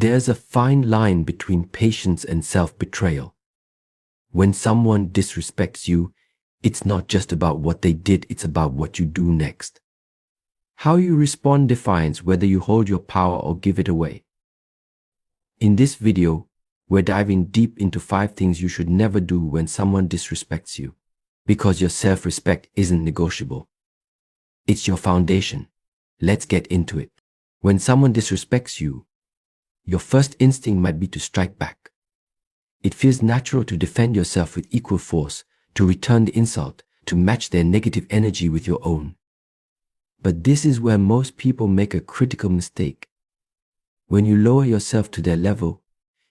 There's a fine line between patience and self-betrayal. When someone disrespects you, it's not just about what they did, it's about what you do next. How you respond defines whether you hold your power or give it away. In this video, we're diving deep into 5 things you should never do when someone disrespects you, because your self-respect isn't negotiable. It's your foundation. Let's get into it. When someone disrespects you, your first instinct might be to strike back. It feels natural to defend yourself with equal force, to return the insult, to match their negative energy with your own. But this is where most people make a critical mistake. When you lower yourself to their level,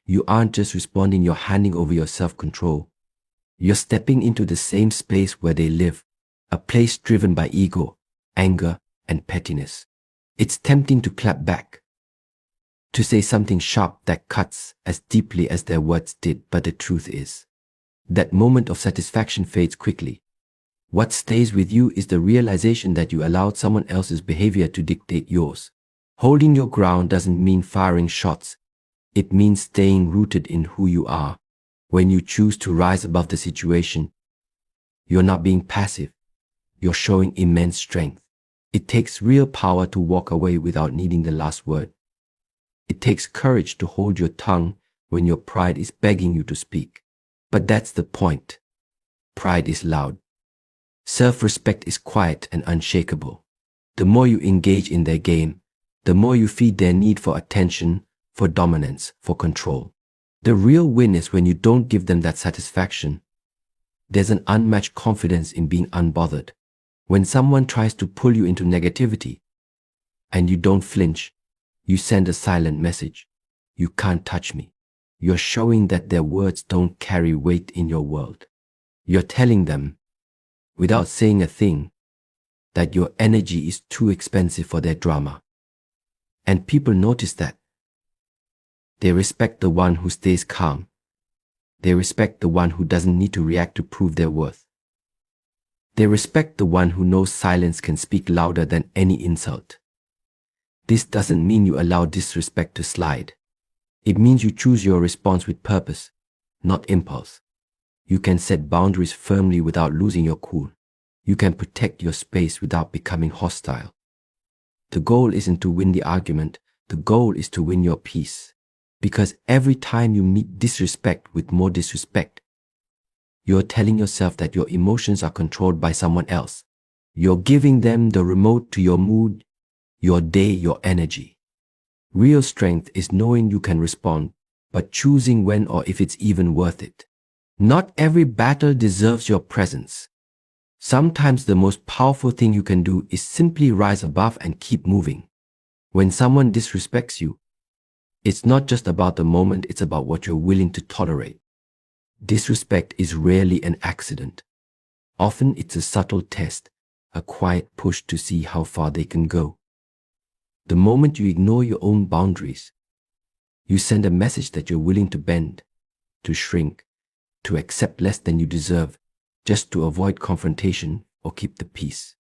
you aren't just responding, you're handing over your self-control. You're stepping into the same space where they live, a place driven by ego, anger, and pettiness. It's tempting to clap back, to say something sharp that cuts as deeply as their words did, but the truth is, that moment of satisfaction fades quickly. What stays with you is the realization that you allowed someone else's behavior to dictate yours. Holding your ground doesn't mean firing shots. It means staying rooted in who you are. When you choose to rise above the situation, you're not being passive. You're showing immense strength. It takes real power to walk away without needing the last word. It takes courage to hold your tongue when your pride is begging you to speak. But that's the point. Pride is loud. Self-respect is quiet and unshakable. The more you engage in their game, the more you feed their need for attention, for dominance, for control. The real win is when you don't give them that satisfaction. There's an unmatched confidence in being unbothered. When someone tries to pull you into negativity, and you don't flinch, you send a silent message. You can't touch me. You're showing that their words don't carry weight in your world. You're telling them, without saying a thing, that your energy is too expensive for their drama. And people notice that. They respect the one who stays calm. They respect the one who doesn't need to react to prove their worth. They respect the one who knows silence can speak louder than any insult. This doesn't mean you allow disrespect to slide. It means you choose your response with purpose, not impulse. You can set boundaries firmly without losing your cool. You can protect your space without becoming hostile. The goal isn't to win the argument. The goal is to win your peace. Because every time you meet disrespect with more disrespect, you're telling yourself that your emotions are controlled by someone else. You're giving them the remote to your mood, your day, your energy. Real strength is knowing you can respond, but choosing when or if it's even worth it. Not every battle deserves your presence. Sometimes the most powerful thing you can do is simply rise above and keep moving. When someone disrespects you, it's not just about the moment, it's about what you're willing to tolerate. Disrespect is rarely an accident. Often it's a subtle test, a quiet push to see how far they can go. The moment you ignore your own boundaries, you send a message that you're willing to bend, to shrink, to accept less than you deserve, just to avoid confrontation or keep the peace.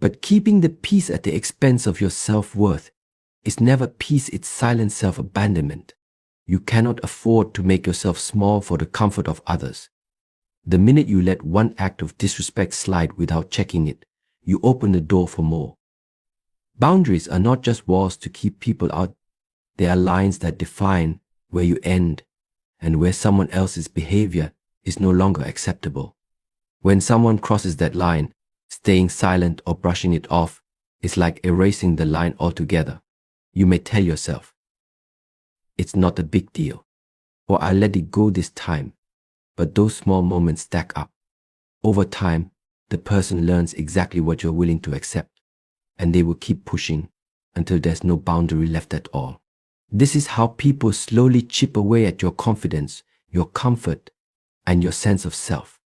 But keeping the peace at the expense of your self-worth is never peace, it's silent self-abandonment. You cannot afford to make yourself small for the comfort of others. The minute you let one act of disrespect slide without checking it, you open the door for more. Boundaries are not just walls to keep people out. They are lines that define where you end and where someone else's behavior is no longer acceptable. When someone crosses that line, staying silent or brushing it off is like erasing the line altogether. You may tell yourself, it's not a big deal, or I'll let it go this time, but those small moments stack up. Over time, the person learns exactly what you're willing to accept, and they will keep pushing until there's no boundary left at all. This is how people slowly chip away at your confidence, your comfort, and your sense of self.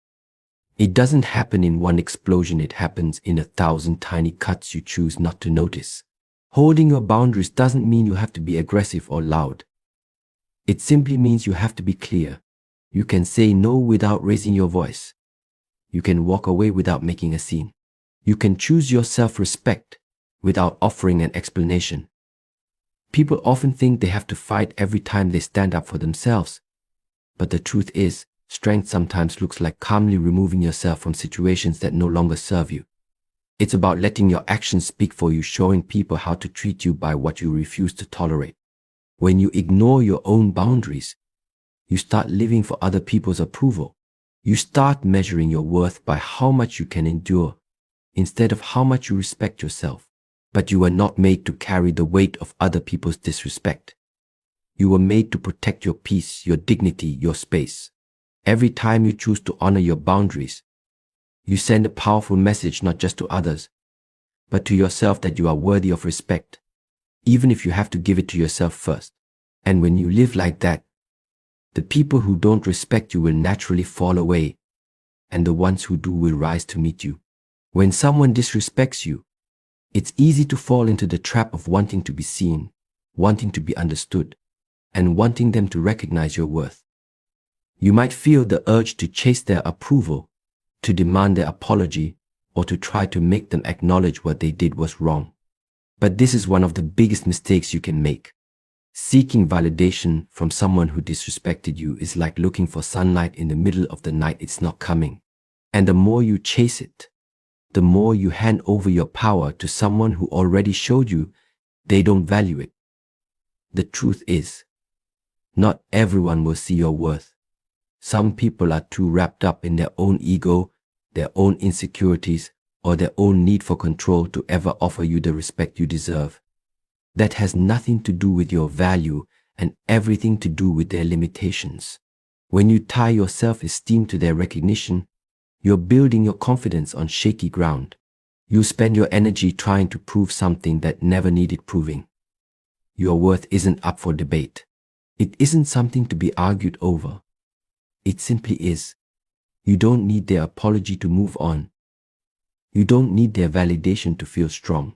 It doesn't happen in one explosion, it happens in 1,000 tiny cuts you choose not to notice. Holding your boundaries doesn't mean you have to be aggressive or loud. It simply means you have to be clear. You can say no without raising your voice. You can walk away without making a scene. You can choose your self-respect without offering an explanation. People often think they have to fight every time they stand up for themselves. But the truth is, strength sometimes looks like calmly removing yourself from situations that no longer serve you. It's about letting your actions speak for you, showing people how to treat you by what you refuse to tolerate. When you ignore your own boundaries, you start living for other people's approval. You start measuring your worth by how much you can endure, instead of how much you respect yourself. But you were not made to carry the weight of other people's disrespect. You were made to protect your peace, your dignity, your space. Every time you choose to honor your boundaries, you send a powerful message not just to others, but to yourself that you are worthy of respect, even if you have to give it to yourself first. And when you live like that, the people who don't respect you will naturally fall away, and the ones who do will rise to meet you. When someone disrespects you, it's easy to fall into the trap of wanting to be seen, wanting to be understood, and wanting them to recognize your worth. You might feel the urge to chase their approval, to demand their apology, or to try to make them acknowledge what they did was wrong. But this is one of the biggest mistakes you can make. Seeking validation from someone who disrespected you is like looking for sunlight in the middle of the night. It's not coming. And the more you chase it, the more you hand over your power to someone who already showed you they don't value it. The truth is, not everyone will see your worth. Some people are too wrapped up in their own ego, their own insecurities, or their own need for control to ever offer you the respect you deserve. That has nothing to do with your value and everything to do with their limitations. When you tie your self-esteem to their recognition, you're building your confidence on shaky ground. You spend your energy trying to prove something that never needed proving. Your worth isn't up for debate. It isn't something to be argued over. It simply is. You don't need their apology to move on. You don't need their validation to feel strong.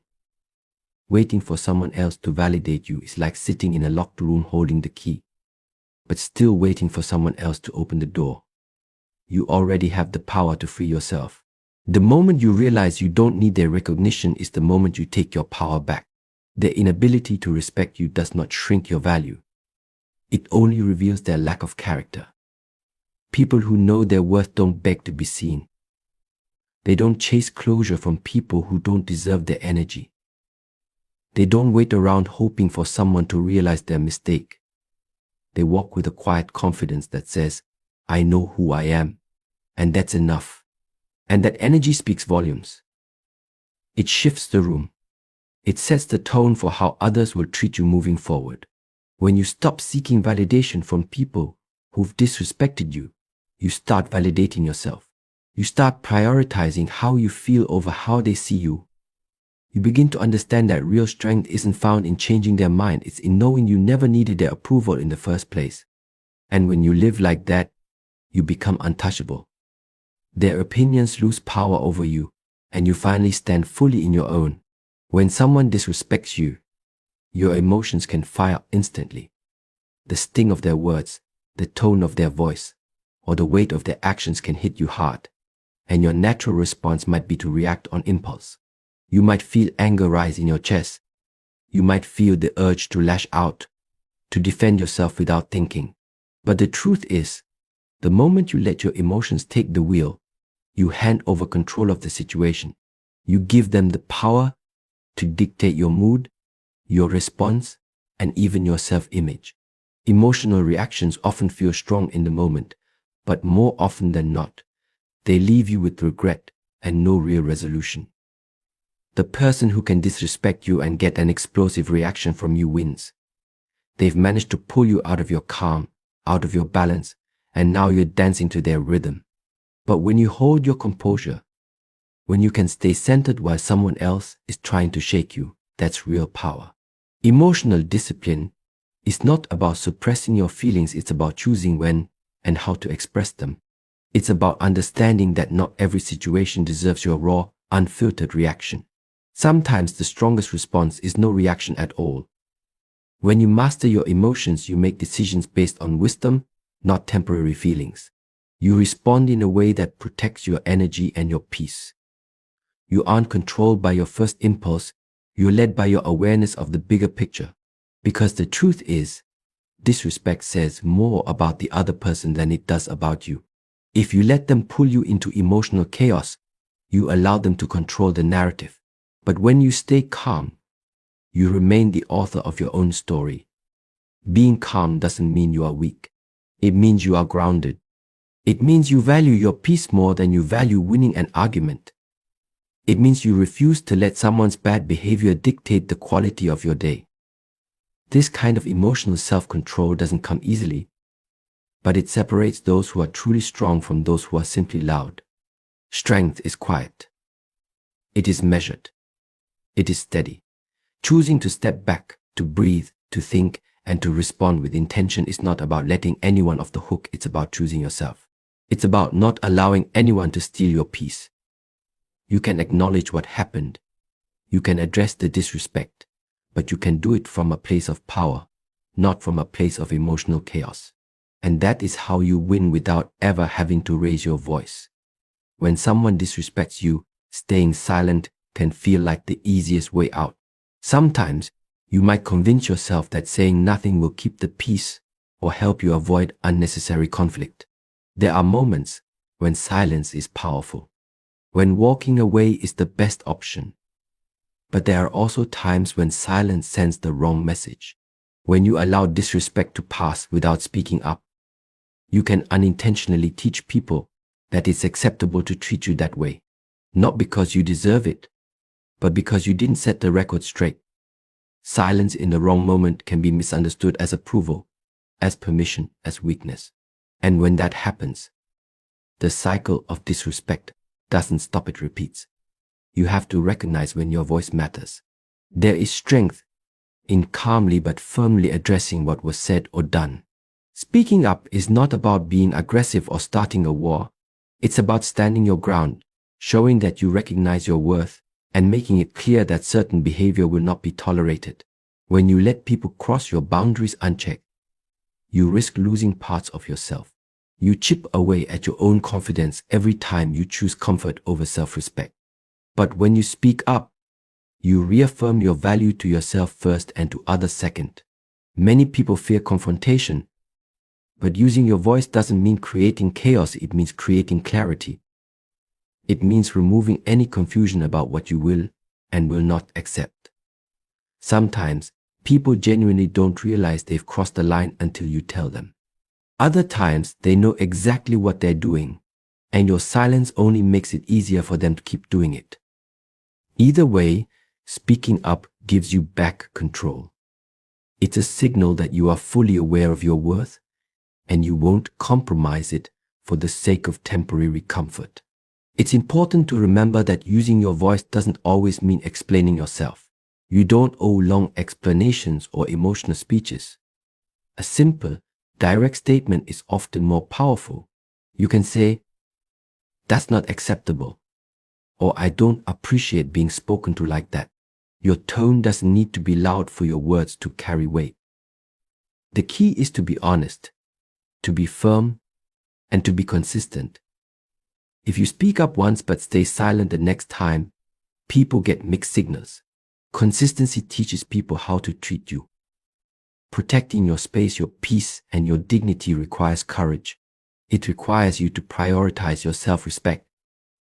Waiting for someone else to validate you is like sitting in a locked room holding the key, but still waiting for someone else to open the door. You already have the power to free yourself. The moment you realize you don't need their recognition is the moment you take your power back. Their inability to respect you does not shrink your value. It only reveals their lack of character. People who know their worth don't beg to be seen. They don't chase closure from people who don't deserve their energy. They don't wait around hoping for someone to realize their mistake. They walk with a quiet confidence that says, I know who I am, and that's enough. And that energy speaks volumes. It shifts the room. It sets the tone for how others will treat you moving forward. When you stop seeking validation from people who've disrespected you, you start validating yourself. You start prioritizing how you feel over how they see you. You begin to understand that real strength isn't found in changing their mind, it's in knowing you never needed their approval in the first place. And when you live like that, you become untouchable. Their opinions lose power over you, and you finally stand fully in your own. When someone disrespects you, your emotions can fire instantly. The sting of their words, the tone of their voice, or the weight of their actions can hit you hard, and your natural response might be to react on impulse. You might feel anger rise in your chest. You might feel the urge to lash out, to defend yourself without thinking. But the truth is, the moment you let your emotions take the wheel, you hand over control of the situation. You give them the power to dictate your mood, your response, and even your self-image. Emotional reactions often feel strong in the moment, but more often than not, they leave you with regret and no real resolution. The person who can disrespect you and get an explosive reaction from you wins. They've managed to pull you out of your calm, out of your balance, and now you're dancing to their rhythm. But when you hold your composure, when you can stay centered while someone else is trying to shake you, that's real power. Emotional discipline is not about suppressing your feelings, it's about choosing when and how to express them. It's about understanding that not every situation deserves your raw, unfiltered reaction. Sometimes the strongest response is no reaction at all. When you master your emotions, you make decisions based on wisdom, not temporary feelings. You respond in a way that protects your energy and your peace. You aren't controlled by your first impulse, you're led by your awareness of the bigger picture. Because the truth is, disrespect says more about the other person than it does about you. If you let them pull you into emotional chaos, you allow them to control the narrative. But when you stay calm, you remain the author of your own story. Being calm doesn't mean you are weak. It means you are grounded. It means you value your peace more than you value winning an argument. It means you refuse to let someone's bad behavior dictate the quality of your day. This kind of emotional self-control doesn't come easily, but it separates those who are truly strong from those who are simply loud. Strength is quiet. It is measured. It is steady. Choosing to step back, to breathe, to think, and to respond with intention is not about letting anyone off the hook. It's about choosing yourself. It's about not allowing anyone to steal your peace. You can acknowledge what happened. You can address the disrespect, but you can do it from a place of power, not from a place of emotional chaos. And that is how you win without ever having to raise your voice. When someone disrespects you, staying silent can feel like the easiest way out. Sometimes, you might convince yourself that saying nothing will keep the peace or help you avoid unnecessary conflict. There are moments when silence is powerful, when walking away is the best option. But there are also times when silence sends the wrong message. When you allow disrespect to pass without speaking up, you can unintentionally teach people that it's acceptable to treat you that way, not because you deserve it, but because you didn't set the record straight. Silence in the wrong moment can be misunderstood as approval, as permission, as weakness. And when that happens, the cycle of disrespect doesn't stop, it repeats. You have to recognize when your voice matters. There is strength in calmly but firmly addressing what was said or done. Speaking up is not about being aggressive or starting a war. It's about standing your ground, showing that you recognize your worth, and making it clear that certain behavior will not be tolerated. When you let people cross your boundaries unchecked, you risk losing parts of yourself. You chip away at your own confidence every time you choose comfort over self-respect. But when you speak up, you reaffirm your value to yourself first and to others second. Many people fear confrontation, but using your voice doesn't mean creating chaos, it means creating clarity. It means removing any confusion about what you will and will not accept. Sometimes, people genuinely don't realize they've crossed the line until you tell them. Other times, they know exactly what they're doing, and your silence only makes it easier for them to keep doing it. Either way, speaking up gives you back control. It's a signal that you are fully aware of your worth, and you won't compromise it for the sake of temporary comfort. It's important to remember that using your voice doesn't always mean explaining yourself. You don't owe long explanations or emotional speeches. A simple, direct statement is often more powerful. You can say, "That's not acceptable," or "I don't appreciate being spoken to like that." Your tone doesn't need to be loud for your words to carry weight. The key is to be honest, to be firm, and to be consistent. If you speak up once but stay silent the next time, people get mixed signals. Consistency teaches people how to treat you. Protecting your space, your peace, and your dignity requires courage. It requires you to prioritize your self-respect,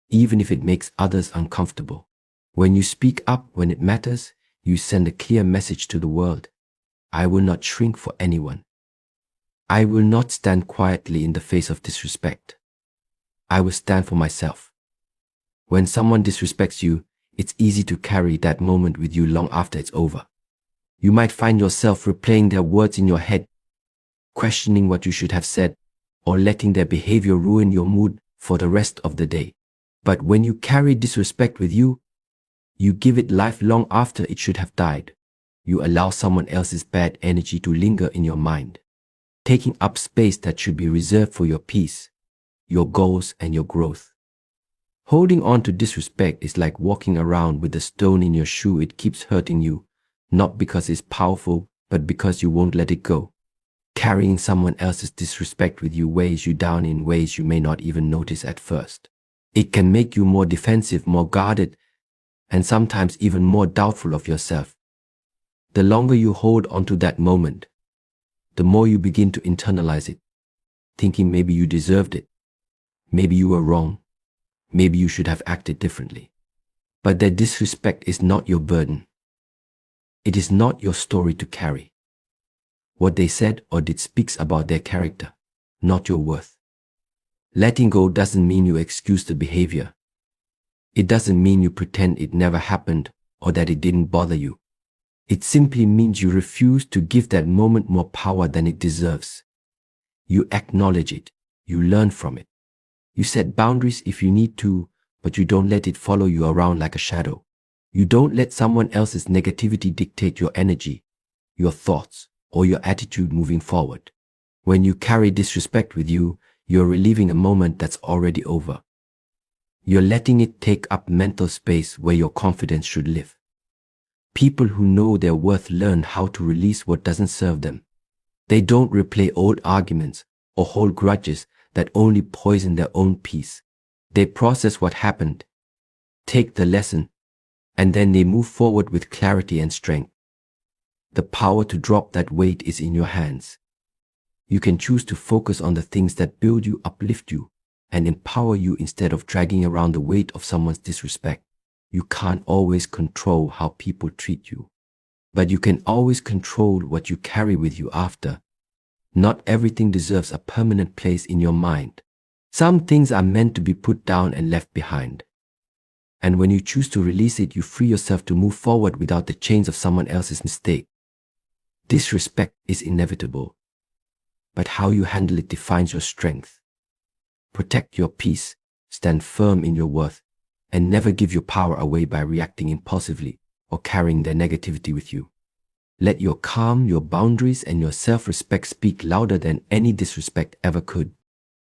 even if it makes others uncomfortable. When you speak up when it matters, you send a clear message to the world. I will not shrink for anyone. I will not stand quietly in the face of disrespect. I will stand for myself. When someone disrespects you, it's easy to carry that moment with you long after it's over. You might find yourself replaying their words in your head, questioning what you should have said, or letting their behavior ruin your mood for the rest of the day. But when you carry disrespect with you, you give it life long after it should have died. You allow someone else's bad energy to linger in your mind, taking up space that should be reserved for your peace, your goals, and your growth. Holding on to disrespect is like walking around with a stone in your shoe. It keeps hurting you, not because it's powerful, but because you won't let it go. Carrying someone else's disrespect with you weighs you down in ways you may not even notice at first. It can make you more defensive, more guarded, and sometimes even more doubtful of yourself. The longer you hold onto that moment, the more you begin to internalize it, thinking maybe you deserved it, maybe you were wrong, maybe you should have acted differently. But their disrespect is not your burden. It is not your story to carry. What they said or did speaks about their character, not your worth. Letting go doesn't mean you excuse the behavior. It doesn't mean you pretend it never happened or that it didn't bother you. It simply means you refuse to give that moment more power than it deserves. You acknowledge it. You learn from it. You set boundaries if you need to, but you don't let it follow you around like a shadow. You don't let someone else's negativity dictate your energy, your thoughts, or your attitude moving forward. When you carry disrespect with you, you're reliving a moment that's already over. You're letting it take up mental space where your confidence should live. People who know their worth learn how to release what doesn't serve them. They don't replay old arguments or hold grudges that only poison their own peace. They process what happened, take the lesson, and then they move forward with clarity and strength. The power to drop that weight is in your hands. You can choose to focus on the things that build you, uplift you, and empower you instead of dragging around the weight of someone's disrespect. You can't always control how people treat you, but you can always control what you carry with you after. Not everything deserves a permanent place in your mind. Some things are meant to be put down and left behind. And when you choose to release it, you free yourself to move forward without the chains of someone else's mistake. Disrespect is inevitable, but how you handle it defines your strength. Protect your peace, stand firm in your worth, and never give your power away by reacting impulsively or carrying their negativity with you. Let your calm, your boundaries, and your self-respect speak louder than any disrespect ever could.